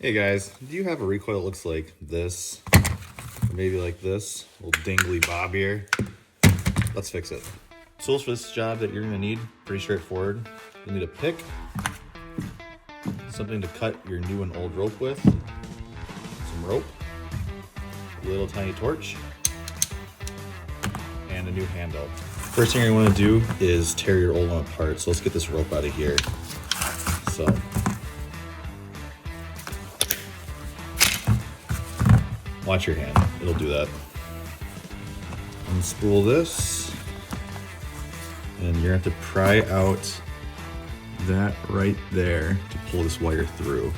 Hey guys, do you have a recoil that looks like this? Or maybe like this? Little dingly bob here. Let's fix it. Tools for this job that you're gonna need, pretty straightforward. You'll need a pick, something to cut your new and old rope with, some rope, a little tiny torch, and a new handle. First thing you're gonna wanna do is tear your old one apart. So let's get this rope out of here. So, watch your hand, it'll do that. Unspool this, and you're gonna have to pry out that right there to pull this wire through.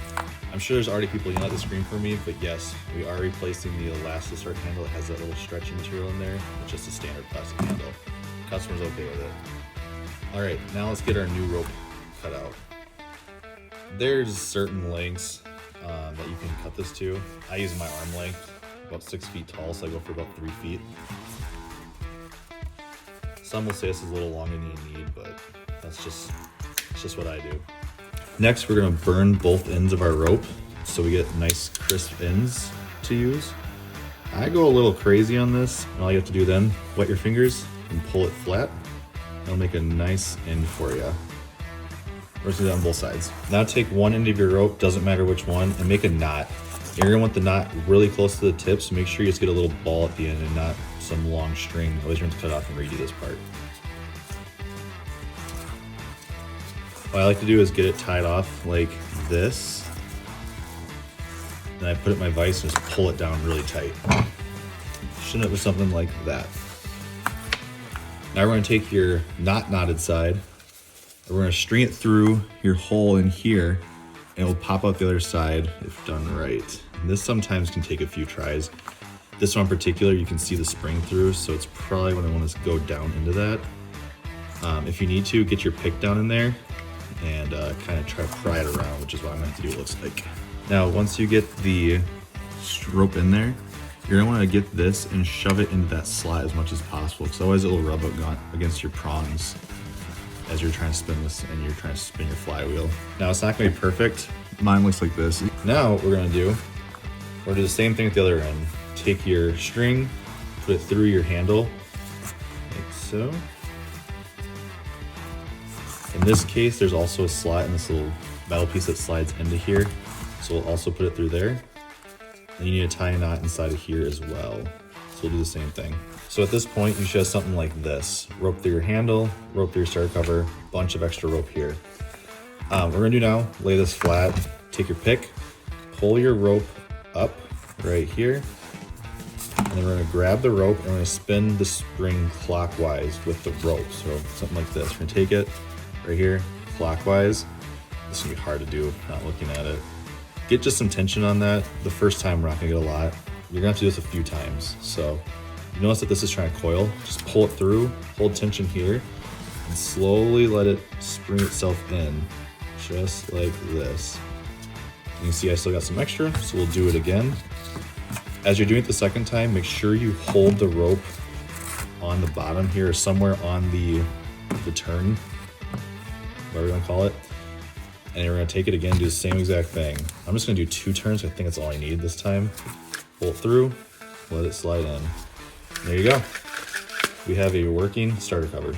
I'm sure there's already people yelling at the screen for me, but yes, we are replacing the Elastisort handle that has that little stretchy material in there with just a standard plastic handle. Customer's okay with it. All right, now let's get our new rope cut out. There's certain lengths that you can cut this to. I use my arm length, about 6 feet tall, so I go for about 3 feet. Some will say this is a little longer than you need, but it's just what I do. Next, we're gonna burn both ends of our rope so we get nice crisp ends to use. I go a little crazy on this, and all you have to do then, wet your fingers and pull it flat. It'll make a nice end for you. We're gonna do that on both sides. Now take one end of your rope, doesn't matter which one, and make a knot. You're gonna want the knot really close to the tip, so make sure you just get a little ball at the end and not some long string. Otherwise you're going to cut off and redo this part. What I like to do is get it tied off like this. Then I put it in my vise and just pull it down really tight. Shouldn't it with something like that. Now we're going to take your not knotted side, and we're going to string it through your hole in here, and it will pop out the other side if done right. And this sometimes can take a few tries. This one in particular, you can see the spring through, so it's probably when I want to go down into that. If you need to, get your pick down in there and kind of try to pry it around, which is what I'm going to have to do, it looks like. Now, once you get the rope in there, you're going to want to get this and shove it into that slot as much as possible, because otherwise it will rub against your prongs as you're trying to spin this and you're trying to spin your flywheel. Now, it's not going to be perfect. Mine looks like this. Now, what we're going to do, we're going to do the same thing at the other end. Take your string, put it through your handle, like so. In this case, there's also a slot in this little metal piece that slides into here. So we'll also put it through there. And you need to tie a knot inside of here as well. So we'll do the same thing. So at this point, you should have something like this. Rope through your handle, rope through your starter cover, bunch of extra rope here. What we're gonna do now, lay this flat, take your pick, pull your rope up right here, and then we're gonna grab the rope and we're gonna spin the spring clockwise with the rope. So something like this. We're gonna take it right here, clockwise. This is gonna be hard to do if not looking at it. Get just some tension on that. The first time we're not gonna get a lot. You're gonna have to do this a few times. So you notice that this is trying to coil. Just pull it through, hold tension here, and slowly let it spring itself in, just like this. You can see I still got some extra, so we'll do it again. As you're doing it the second time, make sure you hold the rope on the bottom here, or somewhere on the turn, whatever you want to call it. And we're going to take it again, do the same exact thing. I'm just going to do 2 turns. I think that's all I need this time. Pull it through, let it slide in. There you go. We have a working starter cover.